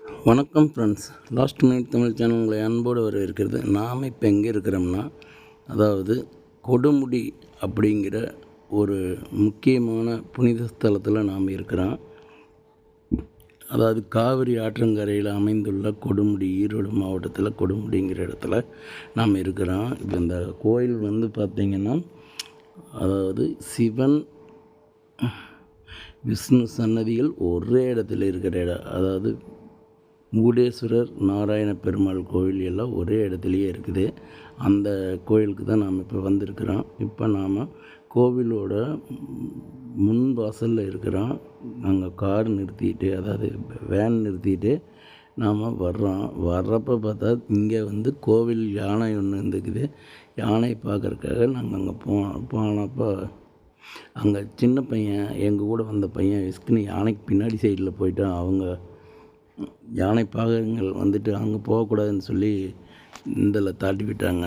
வணக்கம் friends, last minute Tamil channel உங்களை அன்போடு வரவேற்கிறது. நாம் இப்போ எங்கே இருக்கிறோம்னா, அதாவது கொடுமுடி அப்படிங்கிற ஒரு முக்கியமான புனித ஸ்தலத்தில் நாம் இருக்கிறோம். அதாவது காவிரி ஆற்றங்கரையில் அமைந்துள்ள கொடுமுடி, ஈரோடு மாவட்டத்தில் கொடுமுடிங்கிற இடத்துல நாம் இருக்கிறோம். இப்போ இந்த கோயில் வந்து பார்த்திங்கன்னா, அதாவது சிவன் விஷ்ணு சன்னதிகள் ஒரே இடத்துல இருக்கிற இடம். அதாவது மூடேஸ்வரர், நாராயண பெருமாள் கோவில் எல்லாம் ஒரே இடத்துலையே இருக்குது. அந்த கோயிலுக்கு தான் நாம் இப்போ வந்திருக்கிறோம். இப்போ நாம் கோவிலோட முன் வாசலில் இருக்கிறோம். நாங்கள் கார் நிறுத்திட்டு, அதாவது வேன் நிறுத்திட்டு நாம் வர்றப்போ பார்த்தா இங்கே வந்து கோவில் யானை ஒன்று இருந்துக்குது. யானை பார்க்குறக்காக நாங்கள் அங்கே போனப்போ அங்கே சின்ன பையன், எங்கள் கூட வந்த பையன் விஸ்குன்னு யானைக்கு பின்னாடி சைடில் போயிட்டான். அவங்க யானை பாகங்கள் வந்துட்டு அங்கே போகக்கூடாதுன்னு சொல்லி இதில் தாட்டி விட்டாங்க.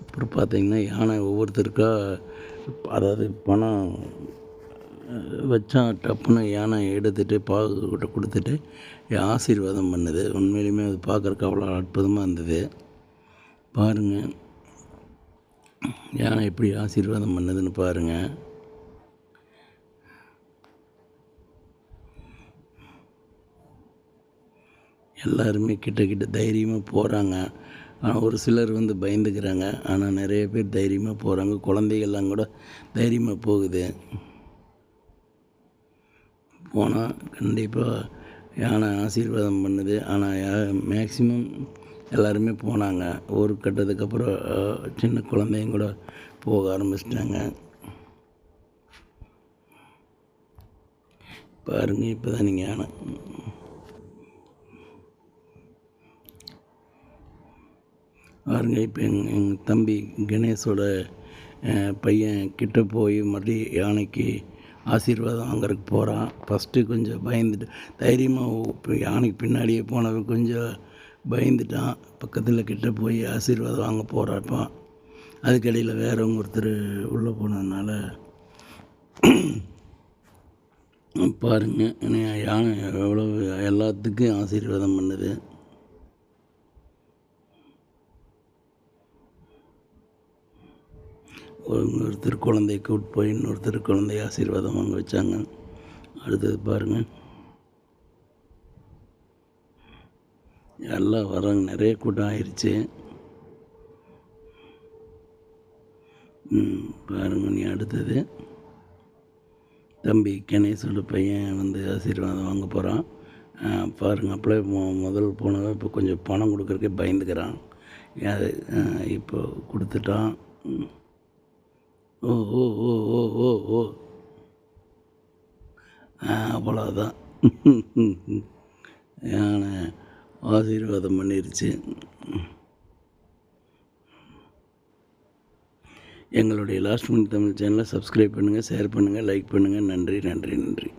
அப்புறம் பார்த்திங்கன்னா யானை ஒவ்வொருத்தருக்கா, அதாவது பணம் வச்சா டப்புன்னு யானை எடுத்துகிட்டு பாகுகிட்ட கொடுத்துட்டு ஆசீர்வாதம் பண்ணுது. உண்மையிலுமே அது பார்க்குறக்கு அவ்வளோ அற்புதமாக இருந்தது. பாருங்கள், யானை எப்படி ஆசீர்வாதம் பண்ணுதுன்னு பாருங்கள். எல்லாருமே கிட்ட தைரியமாக போகிறாங்க. ஆனால் ஒரு சிலர் வந்து பயந்துக்கிறாங்க. ஆனால் நிறைய பேர் தைரியமாக போகிறாங்க. குழந்தைகள்லாம் கூட தைரியமாக போகுது. போனால் கண்டிப்பாக யானை ஆசீர்வாதம் பண்ணுது. ஆனால் மேக்சிமம் எல்லாருமே போனாங்க. ஒரு கட்டத்துக்கு அப்புறம் சின்ன குழந்தைங்க கூட போக ஆரம்பிச்சிட்டாங்க. பாருங்கள், இப்போ தான் நீங்கள் யானை பாருங்க. இப்போ எங்கள் தம்பி கணேஷோட பையன் கிட்ட போய் மறுபடியும் யானைக்கு ஆசீர்வாதம் வாங்குறதுக்கு போகிறான். ஃபஸ்ட்டு கொஞ்சம் பயந்துட்டு, தைரியமாக இப்போ யானைக்கு பின்னாடியே போனவன் கொஞ்சம் பயந்துட்டான். பக்கத்தில் கிட்ட போய் ஆசீர்வாதம் வாங்க போகிறாப்பான். அதுக்கடியில் வேறவங்க ஒருத்தர் உள்ளே போனதுனால பாருங்கள், யானை எவ்வளோ எல்லாத்துக்கும் ஆசீர்வாதம் பண்ணுது. ஒருத்தர் குழந்தைய கூப்பிட்டு போய் இன்னொருத்தர் குழந்தைய ஆசீர்வாதம் வாங்க வச்சாங்க. அடுத்தது பாருங்கள், எல்லாம் வராங்க. நிறைய கூட்டம் ஆயிடுச்சு. பாருங்க, நீ அடுத்தது தம்பி கணேசோட பையன் வந்து ஆசீர்வாதம் வாங்க போகிறான். பாருங்கள், அப்படியே முதல் போனவன் இப்போ கொஞ்சம் பணம் கொடுக்குறக்கே பயந்துக்கிறான். இப்போ கொடுத்துட்டான். ஓ ஓ ஓ ஓ ஓ ஓ அவ்வளோதான். யானை ஆசீர்வாதம் பண்ணிருச்சு. எங்களுடைய லாஸ்ட் மினிட் தமிழ் சேனலை சப்ஸ்கிரைப் பண்ணுங்கள், ஷேர் பண்ணுங்கள், லைக் பண்ணுங்கள். நன்றி நன்றி நன்றி.